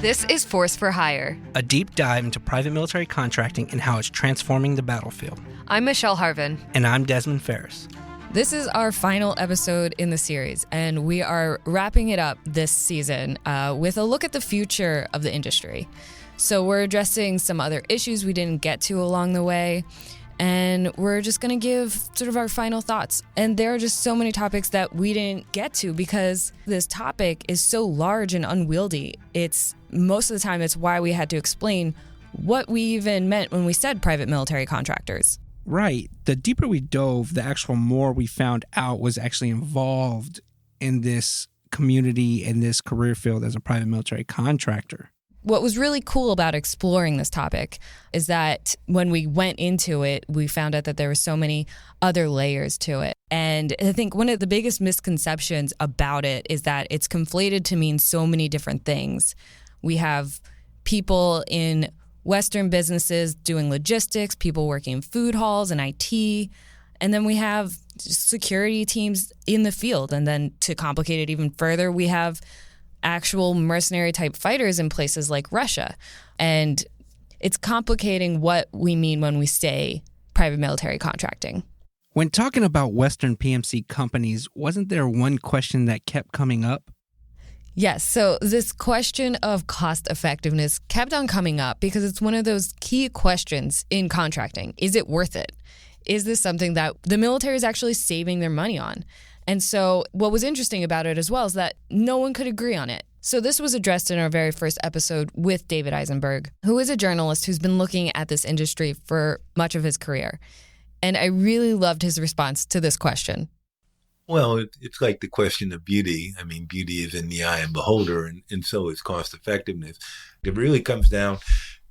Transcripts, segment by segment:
This is Force for Hire, a deep dive into private military contracting and how it's transforming the battlefield. I'm Michelle Harvin. And I'm Desmond Ferris. This is our final episode in the series, and we are wrapping it up this season with a look at the future of the industry. So we're addressing some other issues we didn't get to along the way, and we're just going to give sort of our final thoughts. And there are just so many topics that we didn't get to because this topic is so large and unwieldy. Most of the time, it's why we had to explain what we even meant when we said private military contractors. Right. The deeper we dove, the actual more we found out was actually involved in this community and this career field as a private military contractor. What was really cool about exploring this topic is that when we went into it, we found out that there were so many other layers to it. And I think one of the biggest misconceptions about it is that it's conflated to mean so many different things. We have people in Western businesses doing logistics, people working in food halls and IT, and then we have security teams in the field. And then to complicate it even further, we have actual mercenary type fighters in places like Russia. And it's complicating what we mean when we say private military contracting. When talking about Western PMC companies, wasn't there one question that kept coming up? Yes, so this question of cost effectiveness kept on coming up because it's one of those key questions in contracting. Is it worth it? Is this something that the military is actually saving their money on? And so what was interesting about it as well is that no one could agree on it. So this was addressed in our very first episode with David Eisenberg, who is a journalist who's been looking at this industry for much of his career. And I really loved his response to this question. Well, it's like the question of beauty. I mean, beauty is in the eye of the beholder, and so is cost effectiveness. It really comes down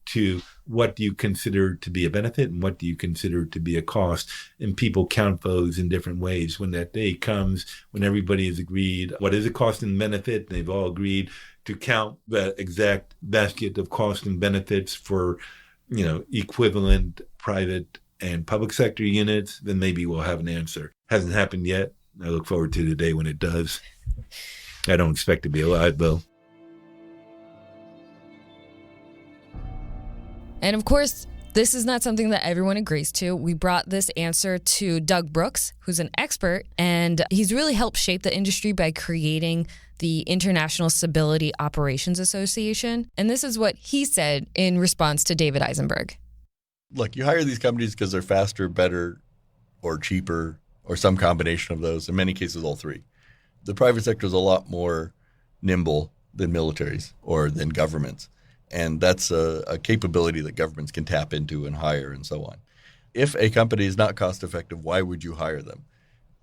to what do you consider to be a benefit and what do you consider to be a cost? And people count those in different ways. When that day comes, when everybody has agreed what is a cost and benefit, they've all agreed to count the exact basket of cost and benefits for, equivalent private and public sector units, then maybe we'll have an answer. Hasn't happened yet. I look forward to the day when it does. I don't expect to be alive, though. And of course, this is not something that everyone agrees to. We brought this answer to Doug Brooks, who's an expert, and he's really helped shape the industry by creating the International Stability Operations Association. And this is what he said in response to David Eisenberg. Look, you hire these companies because they're faster, better, or cheaper, or some combination of those, in many cases all three. The private sector is a lot more nimble than militaries or than governments. And that's a capability that governments can tap into and hire and so on. If a company is not cost effective, why would you hire them?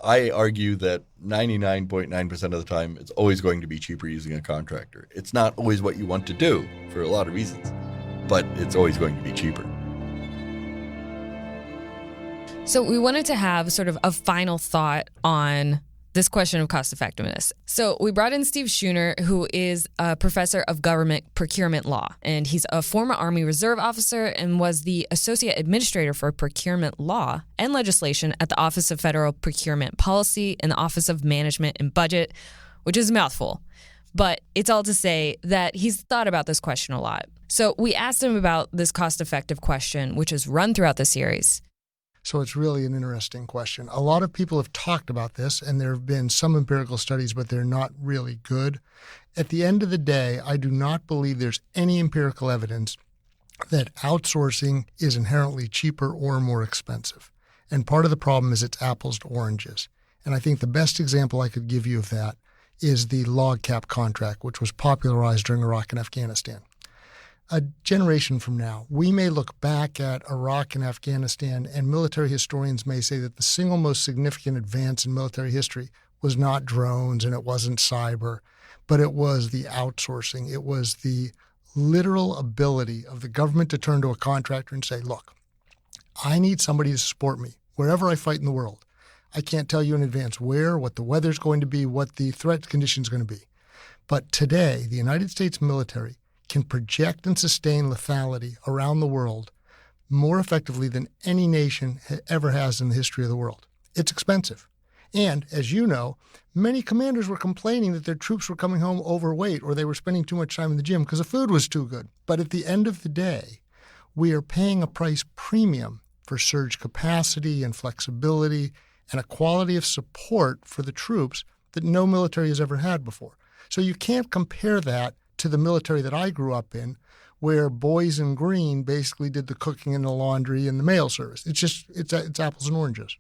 I argue that 99.9% of the time, it's always going to be cheaper using a contractor. It's not always what you want to do for a lot of reasons, but it's always going to be cheaper. So we wanted to have sort of a final thought on this question of cost effectiveness. So we brought in Steve Schooner, who is a professor of government procurement law, and he's a former Army Reserve officer and was the associate administrator for procurement law and legislation at the Office of Federal Procurement Policy and the Office of Management and Budget, which is a mouthful. But it's all to say that he's thought about this question a lot. So we asked him about this cost-effective question, which is run throughout the series. So it's really an interesting question. A lot of people have talked about this, and there have been some empirical studies, but they're not really good. At the end of the day, I do not believe there's any empirical evidence that outsourcing is inherently cheaper or more expensive. And part of the problem is it's apples to oranges. And I think the best example I could give you of that is the log cap contract, which was popularized during Iraq and Afghanistan. A generation from now, we may look back at Iraq and Afghanistan, and military historians may say that the single most significant advance in military history was not drones and it wasn't cyber, but it was the outsourcing. It was the literal ability of the government to turn to a contractor and say, look, I need somebody to support me wherever I fight in the world. I can't tell you in advance where, what the weather's going to be, what the threat condition's going to be. But today, the United States military can project and sustain lethality around the world more effectively than any nation ever has in the history of the world. It's expensive. And as you know, many commanders were complaining that their troops were coming home overweight or they were spending too much time in the gym because the food was too good. But at the end of the day, we are paying a price premium for surge capacity and flexibility and a quality of support for the troops that no military has ever had before. So you can't compare that to the military that I grew up in, where boys in green basically did the cooking and the laundry and the mail service. It's apples and oranges.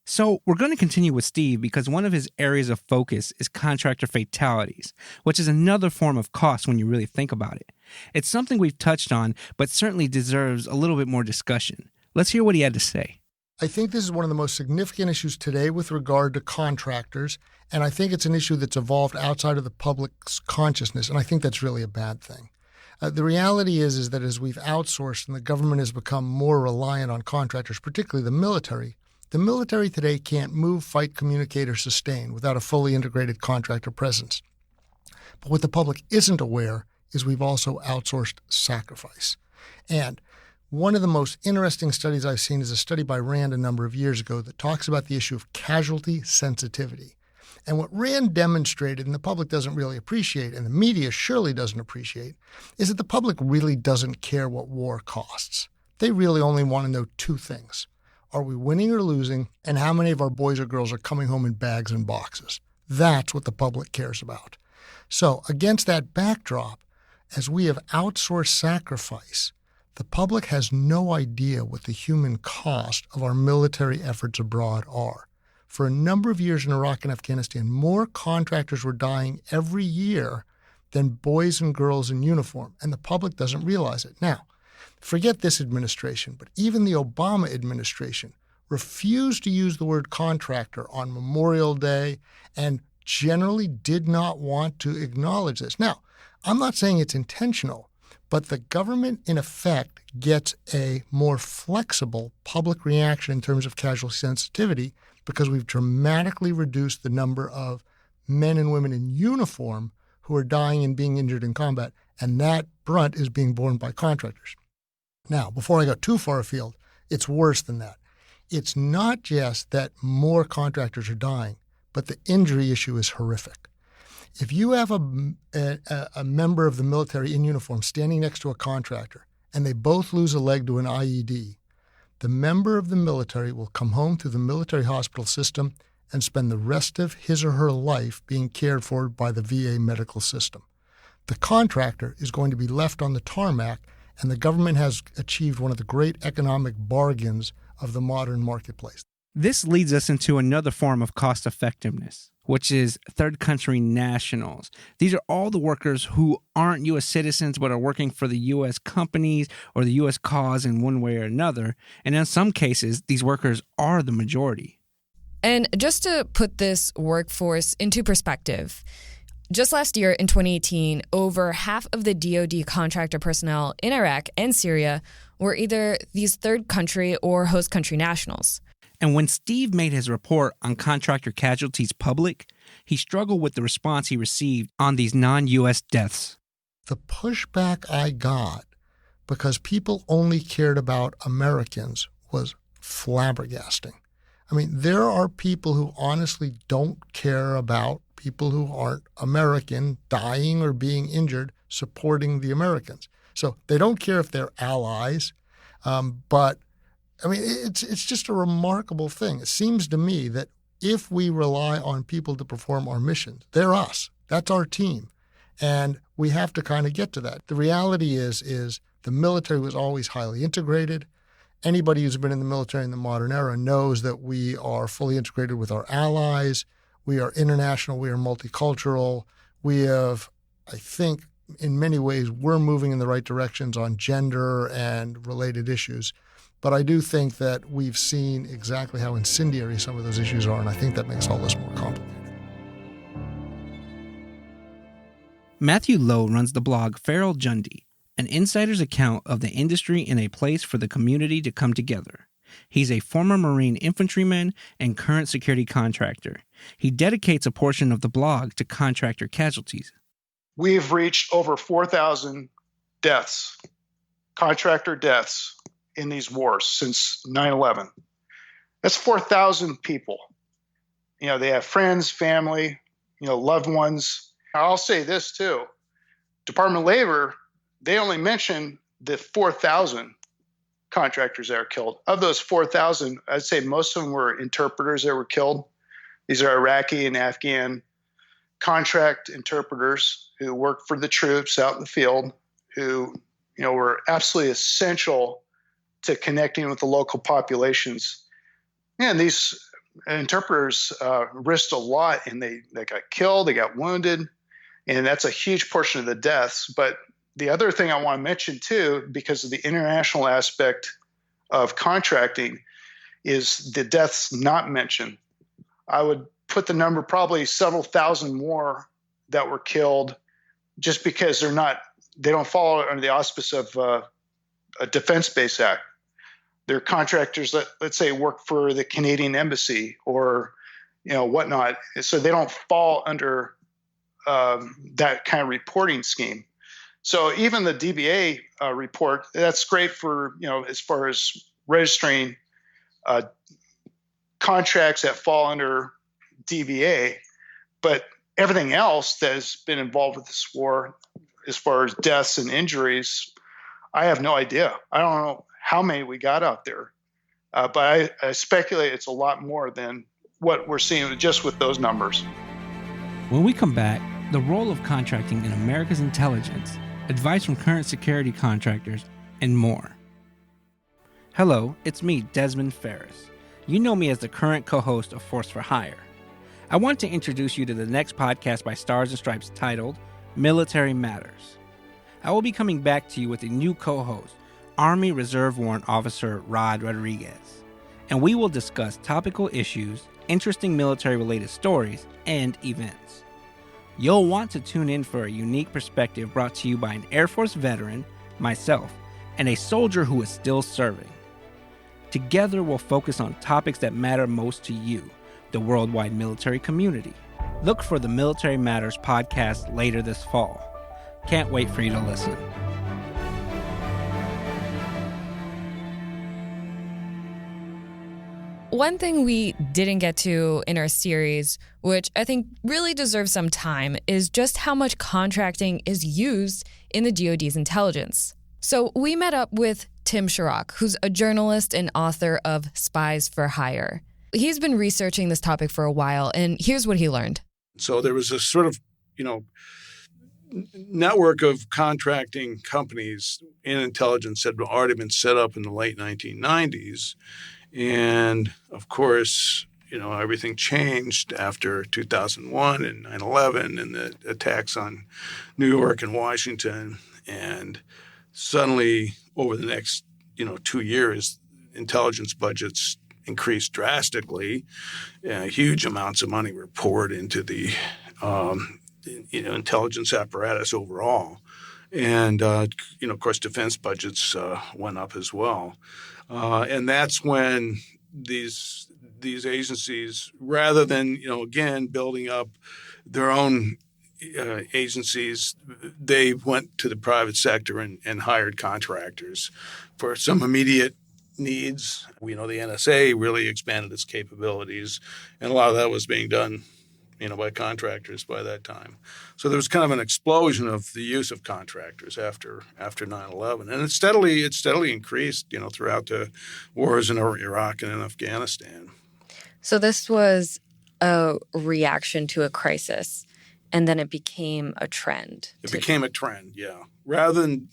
So we're going to continue with Steve because one of his areas of focus is contractor fatalities, which is another form of cost when you really think about it. It's something we've touched on, but certainly deserves a little bit more discussion. Let's hear what he had to say. I think this is one of the most significant issues today with regard to contractors, and I think it's an issue that's evolved outside of the public's consciousness, and I think that's really a bad thing. The reality is that as we've outsourced and the government has become more reliant on contractors, particularly the military today can't move, fight, communicate, or sustain without a fully integrated contractor presence. But what the public isn't aware is we've also outsourced sacrifice. And one of the most interesting studies I've seen is a study by Rand a number of years ago that talks about the issue of casualty sensitivity. And what Rand demonstrated, and the public doesn't really appreciate, and the media surely doesn't appreciate, is that the public really doesn't care what war costs. They really only want to know two things. Are we winning or losing? And how many of our boys or girls are coming home in bags and boxes? That's what the public cares about. So against that backdrop, as we have outsourced sacrifice, the public has no idea what the human cost of our military efforts abroad are. For a number of years in Iraq and Afghanistan, more contractors were dying every year than boys and girls in uniform, and the public doesn't realize it. Now, forget this administration, but even the Obama administration refused to use the word contractor on Memorial Day and generally did not want to acknowledge this. Now, I'm not saying it's intentional, but the government, in effect, gets a more flexible public reaction in terms of casualty sensitivity because we've dramatically reduced the number of men and women in uniform who are dying and being injured in combat, and that brunt is being borne by contractors. Now, before I go too far afield, it's worse than that. It's not just that more contractors are dying, but the injury issue is horrific. If you have a member of the military in uniform standing next to a contractor and they both lose a leg to an IED, the member of the military will come home to the military hospital system and spend the rest of his or her life being cared for by the VA medical system. The contractor is going to be left on the tarmac, and the government has achieved one of the great economic bargains of the modern marketplace. This leads us into another form of cost effectiveness, which is third country nationals. These are all the workers who aren't U.S. citizens but are working for the U.S. companies or the U.S. cause in one way or another. And in some cases, these workers are the majority. And just to put this workforce into perspective, just last year in 2018, over half of the DoD contractor personnel in Iraq and Syria were either these third country or host country nationals. And when Steve made his report on contractor casualties public, he struggled with the response he received on these non-U.S. deaths. The pushback I got, because people only cared about Americans, was flabbergasting. I mean, there are people who honestly don't care about people who aren't American dying or being injured supporting the Americans. So they don't care if they're allies, but I mean, it's just a remarkable thing. It seems to me that if we rely on people to perform our missions, they're us. That's our team. And we have to kind of get to that. The reality is the military was always highly integrated. Anybody who's been in the military in the modern era knows that we are fully integrated with our allies. We are international. We are multicultural. We have, I think, in many ways, we're moving in the right directions on gender and related issues. But I do think that we've seen exactly how incendiary some of those issues are, and I think that makes all this more complicated. Matthew Lowe runs the blog Feral Jundy, an insider's account of the industry and a place for the community to come together. He's a former Marine infantryman and current security contractor. He dedicates a portion of the blog to contractor casualties. We've reached over 4,000 deaths, contractor deaths, in these wars since 9/11. That's 4,000 people. They have friends, family, loved ones. I'll say this too. Department of Labor, they only mention the 4,000 contractors that are killed. Of those 4,000, I'd say most of them were interpreters that were killed. These are Iraqi and Afghan contract interpreters who worked for the troops out in the field, who were absolutely essential to connecting with the local populations. And these interpreters risked a lot, and they got killed, they got wounded, and that's a huge portion of the deaths. But the other thing I want to mention too, because of the international aspect of contracting, is the deaths not mentioned. I would put the number probably several thousand more that were killed just because they don't fall under the auspice of a defense-based act. They're contractors that, let's say, work for the Canadian Embassy or whatnot, so they don't fall under that kind of reporting scheme. So even the DBA report, that's great for as far as registering contracts that fall under DBA, but everything else that has been involved with this war, as far as deaths and injuries, I have no idea. I don't know how many we got out there, but I speculate it's a lot more than what we're seeing just with those numbers. When we come back, the role of contracting in America's intelligence, advice from current security contractors, and more. Hello, it's me, Desmond Ferris. You know me as the current co-host of Force for Hire. I want to introduce you to the next podcast by Stars and Stripes titled Military Matters. I will be coming back to you with a new co-host, Army Reserve Warrant Officer Rod Rodriguez, and we will discuss topical issues, interesting military-related stories, and events. You'll want to tune in for a unique perspective brought to you by an Air Force veteran, myself, and a soldier who is still serving. Together, we'll focus on topics that matter most to you, the worldwide military community. Look for the Military Matters podcast later this fall. Can't wait for you to listen. One thing we didn't get to in our series, which I think really deserves some time, is just how much contracting is used in the DoD's intelligence. So we met up with Tim Sharrock, who's a journalist and author of Spies for Hire. He's been researching this topic for a while, and here's what he learned. So there was a sort of, network of contracting companies in intelligence that had already been set up in the late 1990s. And of course, everything changed after 2001 and 9/11 and the attacks on New York and Washington. And suddenly, over the next, 2 years, intelligence budgets increased drastically. Huge amounts of money were poured into the, intelligence apparatus overall. And, of course, defense budgets went up as well. And that's when these agencies, rather than, again, building up their own agencies, they went to the private sector and hired contractors for some immediate needs. We know the NSA really expanded its capabilities, and a lot of that was being done, by contractors by that time. So there was kind of an explosion of the use of contractors after 9/11, and it steadily increased, throughout the wars in Iraq and in Afghanistan. So this was a reaction to a crisis, and then it became a trend. It became a trend, yeah. Rather than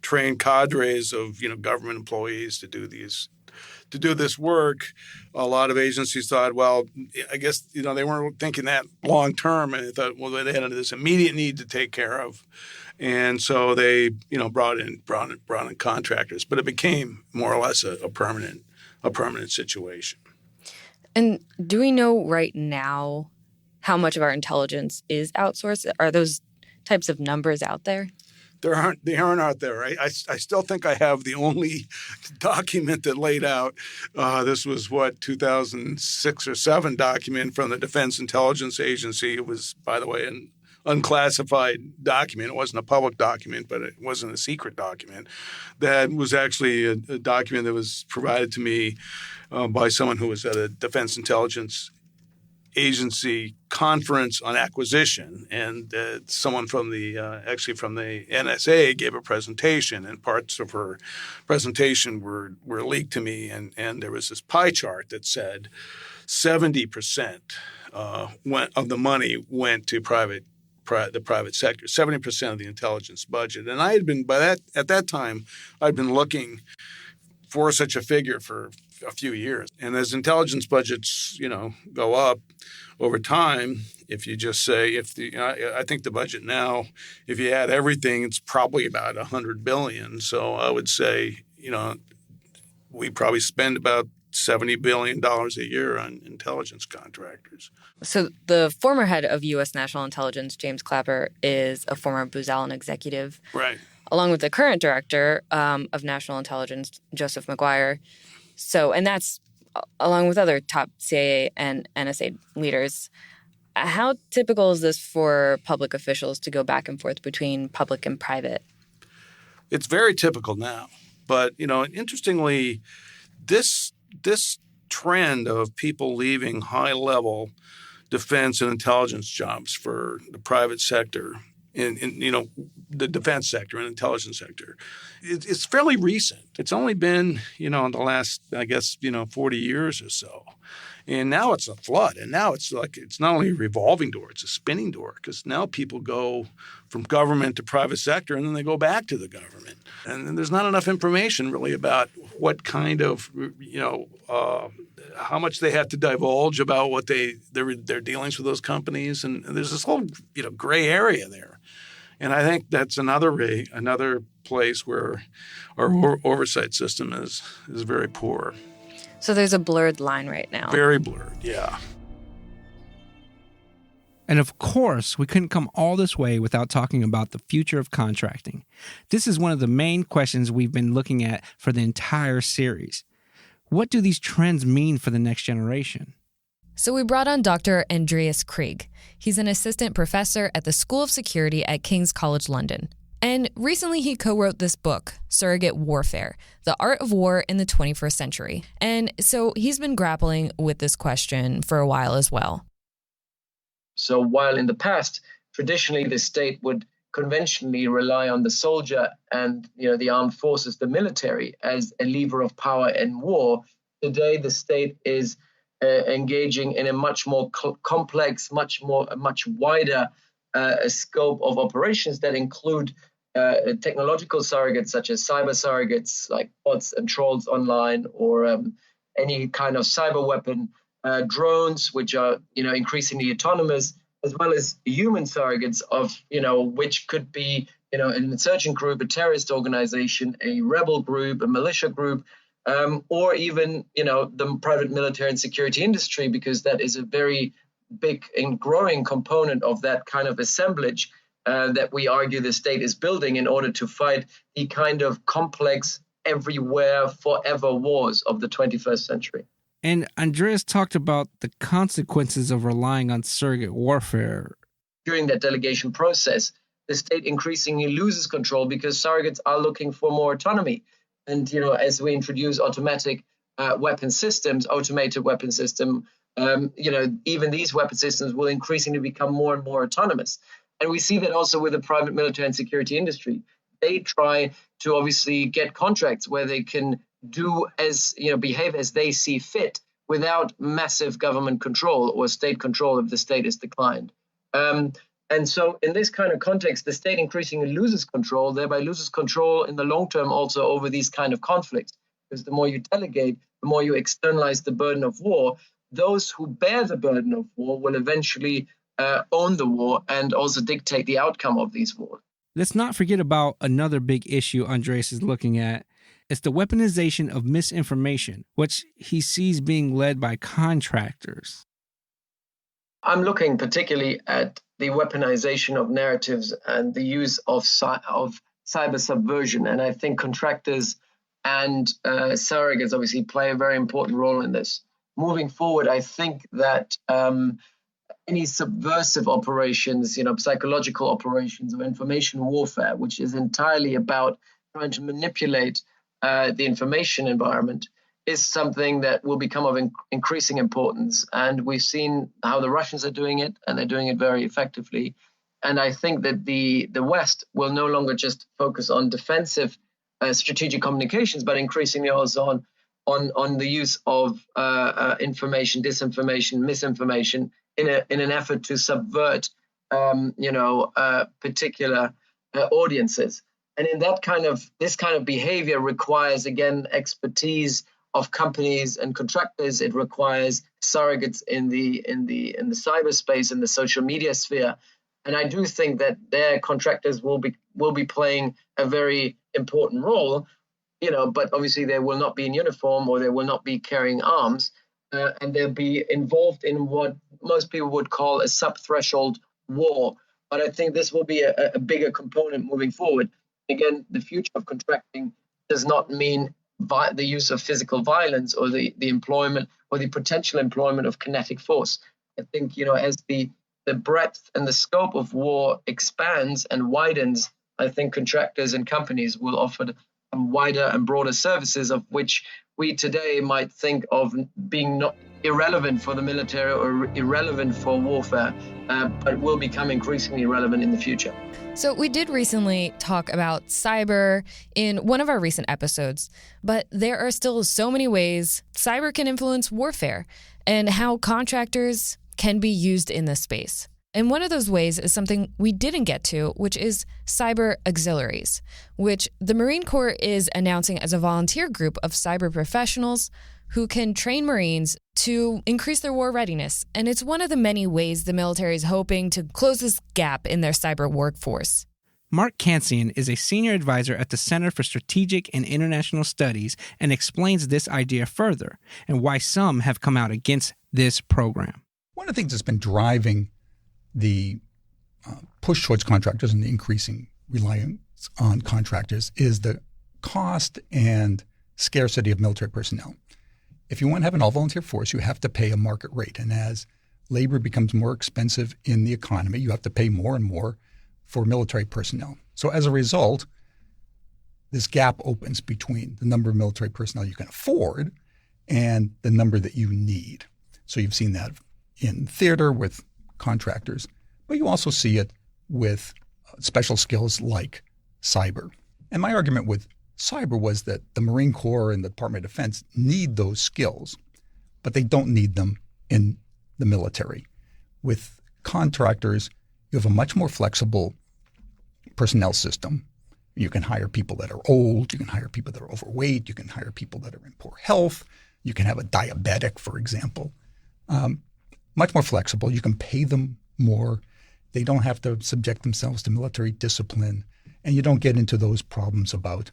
train cadres of government employees to do this work, a lot of agencies thought, well, I guess they weren't thinking that long term, and they thought, well, they had this immediate need to take care of, and so they brought in contractors. But it became more or less a permanent situation. And do we know right now how much of our intelligence is outsourced? Are those types of numbers out there? They aren't out there. I still think I have the only document that laid out, this was 2006 or 7 document from the Defense Intelligence Agency. It was, by the way, an unclassified document. It wasn't a public document, but it wasn't a secret document. That was actually a document that was provided to me by someone who was at a Defense Intelligence agency conference on acquisition, and someone from the NSA gave a presentation, and parts of her presentation were leaked to me, and there was this pie chart that said 70% of the money went to the private sector, 70% of the intelligence budget. And I had been at that time, I'd been looking for such a figure for a few years. And as intelligence budgets, go up over time, if you just say, I think the budget now, if you add everything, it's probably about $100 billion. So I would say, we probably spend about $70 billion a year on intelligence contractors. So the former head of U.S. National Intelligence, James Clapper, is a former Booz Allen executive. Right. Along with the current director of National Intelligence, Joseph McGuire. And that's along with other top CIA and NSA leaders. How typical is this for public officials to go back and forth between public and private? It's very typical now. But, interestingly, this trend of people leaving high-level defense and intelligence jobs for the private sector, in the defense sector and intelligence sector, it's fairly recent. It's only been, in the last, 40 years or so. And now it's a flood. And now it's not only a revolving door, it's a spinning door, because now people go from government to private sector and then they go back to the government. And there's not enough information really about what kind of, how much they have to divulge about what their dealings with those companies. And there's this whole, gray area there. And I think that's another place where our oversight system is very poor. So there's a blurred line right now. Very blurred, yeah. And of course, we couldn't come all this way without talking about the future of contracting. This is one of the main questions we've been looking at for the entire series. What do these trends mean for the next generation? So we brought on Dr. Andreas Krieg. He's an assistant professor at the School of Security at King's College London. And recently he co-wrote this book, Surrogate Warfare, The Art of War in the 21st Century. And so he's been grappling with this question for a while as well. So while in the past, traditionally the state would conventionally rely on the soldier and the armed forces, the military, as a lever of power in war, today the state is engaging in a much more complex, much wider scope of operations that include technological surrogates such as cyber surrogates like bots and trolls online, or any kind of cyber weapon, drones, which are increasingly autonomous, as well as human surrogates of which could be an insurgent group, a terrorist organization, a rebel group, a militia group, or even the private military and security industry, because that is a very big and growing component of that kind of assemblage that we argue the state is building in order to fight the kind of complex, everywhere, forever wars of the 21st century. And Andreas talked about the consequences of relying on surrogate warfare. During that delegation process, the state increasingly loses control because surrogates are looking for more autonomy. And, as we introduce automated weapon systems, even these weapon systems will increasingly become more and more autonomous. And we see that also with the private military and security industry. They try to obviously get contracts where they can behave as they see fit without massive government control or state control if the state is declined. And so in this kind of context, the state increasingly loses control, thereby loses control in the long term also over these kind of conflicts. Because the more you delegate, the more you externalize the burden of war. Those who bear the burden of war will eventually own the war and also dictate the outcome of these wars. Let's not forget about another big issue Andreas is looking at. It's the weaponization of misinformation, which he sees being led by contractors. I'm looking particularly at the weaponization of narratives and the use of cyber subversion. And I think contractors and surrogates obviously play a very important role in this. Moving forward, I think that any subversive operations, psychological operations or information warfare, which is entirely about trying to manipulate the information environment, is something that will become of increasing importance. And we've seen how the Russians are doing it, and they're doing it very effectively. And I think that the West will no longer just focus on defensive strategic communications, but increasingly also on the use of information, disinformation, misinformation in an effort to subvert particular audiences. And in this kind of behavior requires, again, expertise of companies and contractors. It requires surrogates in the cyberspace, in the social media sphere. And I do think that their contractors will be playing a very important role, but obviously they will not be in uniform, or they will not be carrying arms, and they'll be involved in what most people would call a sub-threshold war. But I think this will be a bigger component moving forward. Again, the future of contracting does not mean the use of physical violence or the employment or the potential employment of kinetic force. I think, as the breadth and the scope of war expands and widens, I think contractors and companies will offer wider and broader services, of which we today might think of being not irrelevant for the military or irrelevant for warfare, but will become increasingly relevant in the future. So we did recently talk about cyber in one of our recent episodes, but there are still so many ways cyber can influence warfare and how contractors can be used in this space. And one of those ways is something we didn't get to, which is cyber auxiliaries, which the Marine Corps is announcing as a volunteer group of cyber professionals who can train Marines to increase their war readiness. And it's one of the many ways the military is hoping to close this gap in their cyber workforce. Mark Kansian is a senior advisor at the Center for Strategic and International Studies and explains this idea further and why some have come out against this program. One of the things that's been driving the push towards contractors and the increasing reliance on contractors is the cost and scarcity of military personnel. If you want to have an all-volunteer force, you have to pay a market rate. And as labor becomes more expensive in the economy, you have to pay more and more for military personnel. So as a result, this gap opens between the number of military personnel you can afford and the number that you need. So you've seen that in theater with contractors, but you also see it with special skills like cyber. And my argument with cyber was that the Marine Corps and the Department of Defense need those skills, but they don't need them in the military. With contractors, you have a much more flexible personnel system. You can hire people that are old, you can hire people that are overweight, you can hire people that are in poor health, you can have a diabetic, for example. Much more flexible. You can pay them more. They don't have to subject themselves to military discipline, and you don't get into those problems about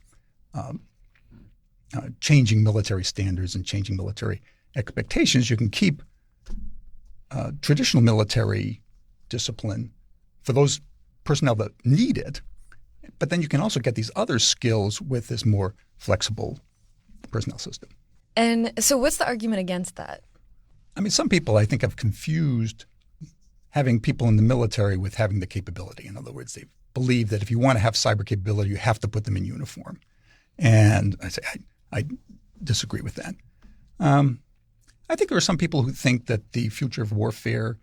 changing military standards and changing military expectations. You can keep traditional military discipline for those personnel that need it, but then you can also get these other skills with this more flexible personnel system. And so what's the argument against that? I mean, some people, I think, have confused having people in the military with having the capability. In other words, they believe that if you want to have cyber capability, you have to put them in uniform. And I say I disagree with that. I think there are some people who think that the future of warfare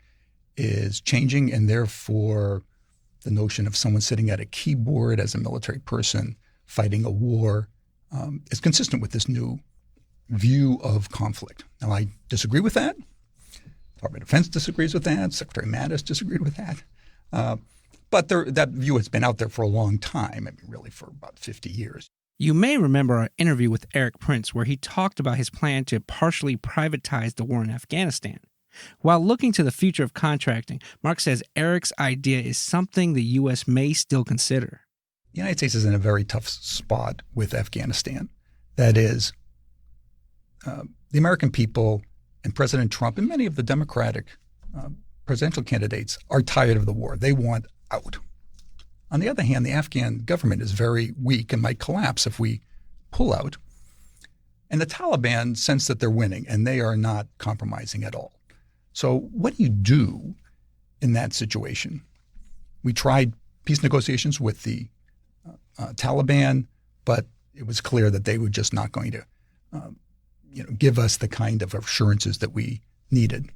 is changing, and therefore the notion of someone sitting at a keyboard as a military person fighting a war is consistent with this new view of conflict. Now, I disagree with that. Department of Defense disagrees with that. Secretary Mattis disagreed with that. But that view has been out there for a long time, I mean, really for about 50 years. You may remember our interview with Eric Prince, where he talked about his plan to partially privatize the war in Afghanistan. While looking to the future of contracting, Mark says Eric's idea is something the U.S. may still consider. The United States is in a very tough spot with Afghanistan. That is, the American people and President Trump and many of the Democratic presidential candidates are tired of the war. They want out. On the other hand, the Afghan government is very weak and might collapse if we pull out. And the Taliban sense that they're winning, and they are not compromising at all. So what do you do in that situation? We tried peace negotiations with the Taliban, but it was clear that they were just not going to give us the kind of assurances that we needed.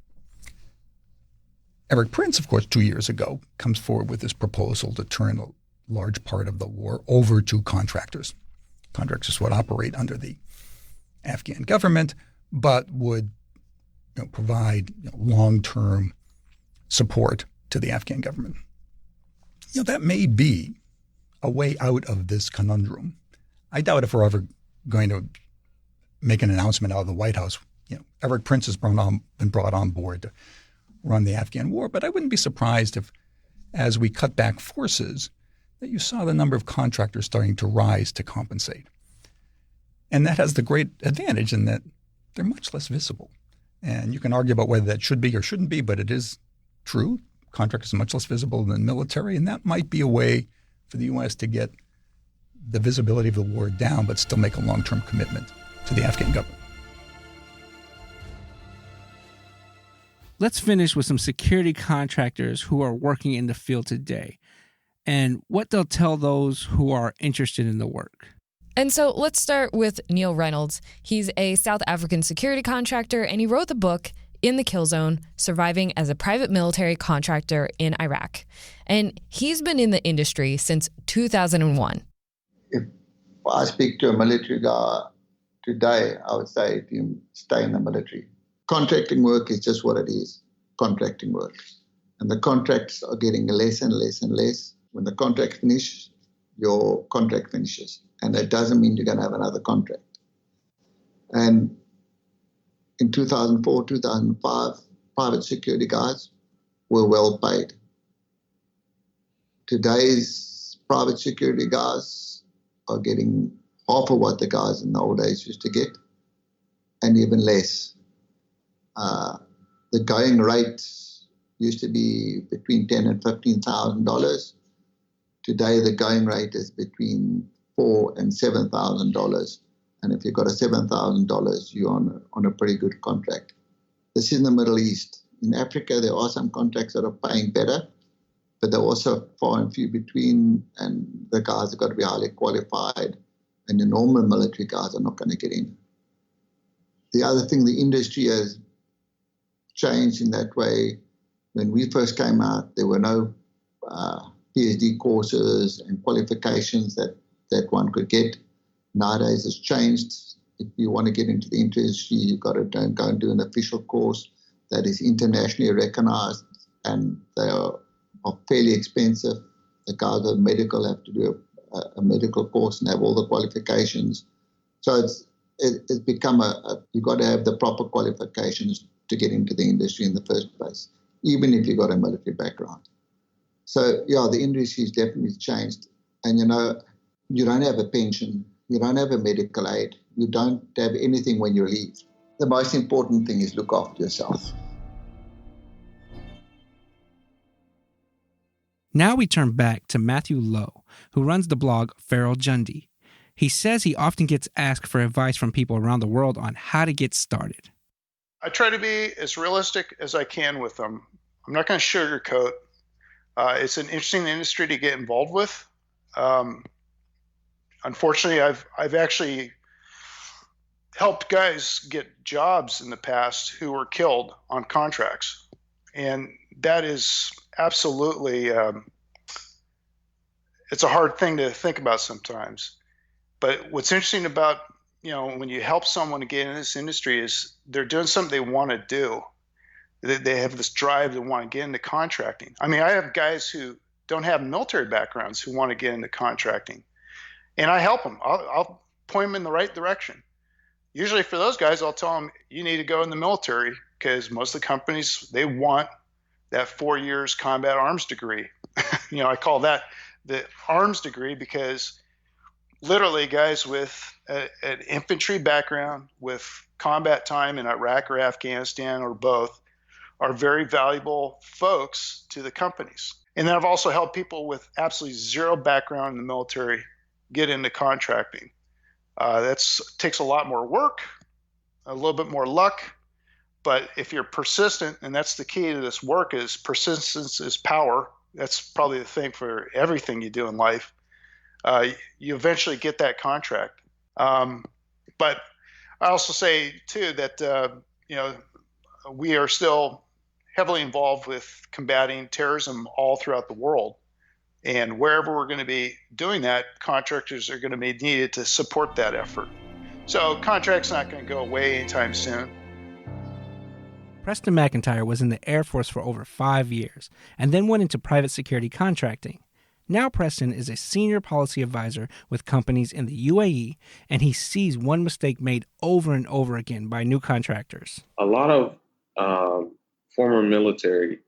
Eric Prince, of course, 2 years ago, comes forward with this proposal to turn a large part of the war over to contractors. Contractors would operate under the Afghan government, but would provide long-term support to the Afghan government. That may be a way out of this conundrum. I doubt if we're ever going to make an announcement out of the White House. Eric Prince has been brought on board to run the Afghan war, but I wouldn't be surprised if, as we cut back forces, that you saw the number of contractors starting to rise to compensate. And that has the great advantage in that they're much less visible. And you can argue about whether that should be or shouldn't be, but it is true. Contractors are much less visible than military, and that might be a way for the U.S. to get the visibility of the war down, but still make a long-term commitment to the Afghan government. Let's finish with some security contractors who are working in the field today and what they'll tell those who are interested in the work. And so let's start with Neil Reynolds. He's a South African security contractor, and he wrote the book In the Kill Zone, Surviving as a Private Military Contractor in Iraq. And he's been in the industry since 2001. If I speak to a military guy today, I would say to him, stay in the military. Contracting work is just what it is, contracting work. And the contracts are getting less and less and less. When the contract finishes, your contract finishes. And that doesn't mean you're going to have another contract. And in 2004, 2005, private security guys were well paid. Today's private security guys are getting half of what the guys in the old days used to get, and even less. The going rate used to be between $10,000 and $15,000. Today, the going rate is between $4,000 and $7,000. And if you've got a $7,000, you're on a pretty good contract. This is in the Middle East. In Africa, there are some contracts that are paying better, but they're also far and few between, and the guys have got to be highly qualified, and the normal military guys are not going to get in. The other thing, the industry has changed in that way. When we first came out, there were no PhD courses and qualifications that one could get. Nowadays, it's changed. If you want to get into the industry, you've got to go and do an official course that is internationally recognized, and they are fairly expensive. The guys with medical have to do a medical course and have all the qualifications. So it's become you've got to have the proper qualifications to get into the industry in the first place, even if you've got a military background. So, yeah, the industry has definitely changed. And, you don't have a pension. You don't have a medical aid. You don't have anything when you leave. The most important thing is look after yourself. Now we turn back to Matthew Lowe, who runs the blog Feral Jundy. He says he often gets asked for advice from people around the world on how to get started. I try to be as realistic as I can with them. I'm not going to sugarcoat. It's an interesting industry to get involved with. Unfortunately, I've actually helped guys get jobs in the past who were killed on contracts, and that is absolutely it's a hard thing to think about sometimes. But what's interesting about when you help someone to get in this industry is they're doing something they want to do. They have this drive to want to get into contracting. I mean, I have guys who don't have military backgrounds who want to get into contracting, and I help them. I'll point them in the right direction. Usually for those guys, I'll tell them, you need to go in the military, because most of the companies, they want that 4 years combat arms degree. I call that the arms degree because literally guys with an infantry background with combat time in Iraq or Afghanistan or both are very valuable folks to the companies. And then I've also helped people with absolutely zero background in the military get into contracting. That takes a lot more work, a little bit more luck, but if you're persistent, and that's the key to this work, is persistence is power. That's probably the thing for everything you do in life. You eventually get that contract. But I also say too that we are still heavily involved with combating terrorism all throughout the world. And wherever we're going to be doing that, contractors are going to be needed to support that effort. So contract's not going to go away anytime soon. Preston McIntyre was in the Air Force for over 5 years and then went into private security contracting. Now Preston is a senior policy advisor with companies in the UAE, and he sees one mistake made over and over again by new contractors. A lot of former military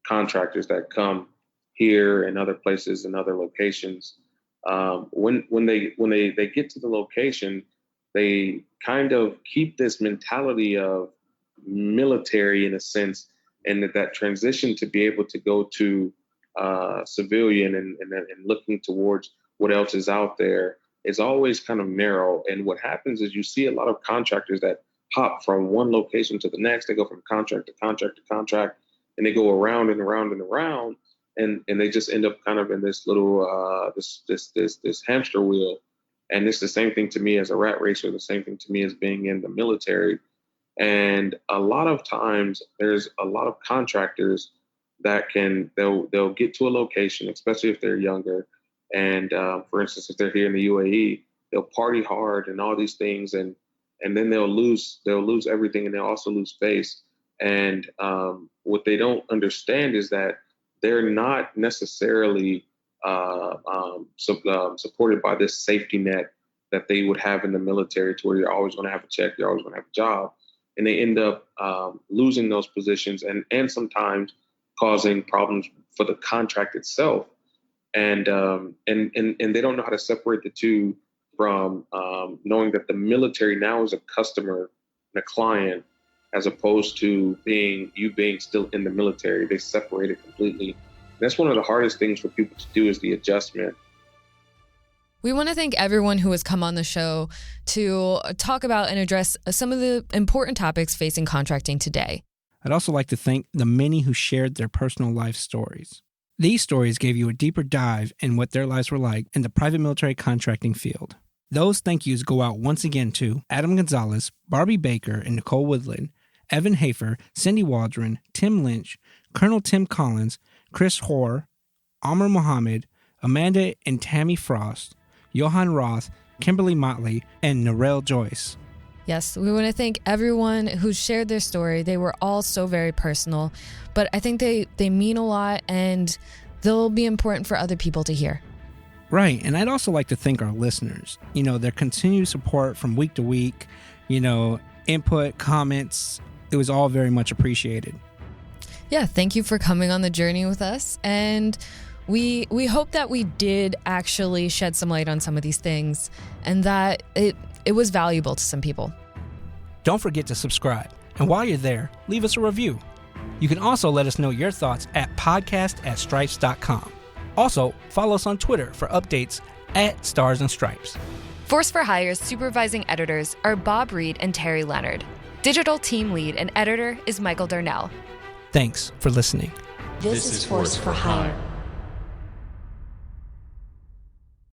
contractors that come here and other places and other locations, when they get to the location, they kind of keep this mentality of military in a sense, and that transition to be able to go to civilian and looking towards what else is out there is always kind of narrow. And what happens is you see a lot of contractors that hop from one location to the next. They go from contract to contract to contract, and they go around and around and around, and they just end up kind of in this little this hamster wheel. And it's the same thing to me as a rat racer, the same thing to me as being in the military. And a lot of times there's a lot of contractors that they'll get to a location, especially if they're younger. And for instance, if they're here in the UAE, they'll party hard and all these things, and then they'll lose everything, and they'll also lose face. And what they don't understand is that they're not necessarily supported by this safety net that they would have in the military, to where you're always going to have a check, you're always going to have a job. And they end up losing those positions and sometimes causing problems for the contract itself. And they don't know how to separate the two from knowing that the military now is a customer and a client, as opposed to being still in the military. They separate it completely. And that's one of the hardest things for people to do, is the adjustment. We want to thank everyone who has come on the show to talk about and address some of the important topics facing contracting today. I'd also like to thank the many who shared their personal life stories. These stories gave you a deeper dive in what their lives were like in the private military contracting field. Those thank yous go out once again to Adam Gonzalez, Barbie Baker and Nicole Woodland, Evan Hafer, Cindy Waldron, Tim Lynch, Colonel Tim Collins, Chris Hoare, Amr Mohammed, Amanda and Tammy Frost, Johan Roth, Kimberly Motley, and Narelle Joyce. Yes, we want to thank everyone who shared their story. They were all so very personal, but I think they mean a lot, and they'll be important for other people to hear. Right, and I'd also like to thank our listeners. Their continued support from week to week, input, comments, it was all very much appreciated. Yeah, thank you for coming on the journey with us, and we hope that we did actually shed some light on some of these things, and that it was valuable to some people. Don't forget to subscribe, and while you're there, leave us a review. You can also let us know your thoughts at podcast@stripes.com. Also, follow us on Twitter for updates at Stars and Stripes. Force for Hire's supervising editors are Bob Reed and Terry Leonard. Digital team lead and editor is Michael Darnell. Thanks for listening. This is Force for Hire.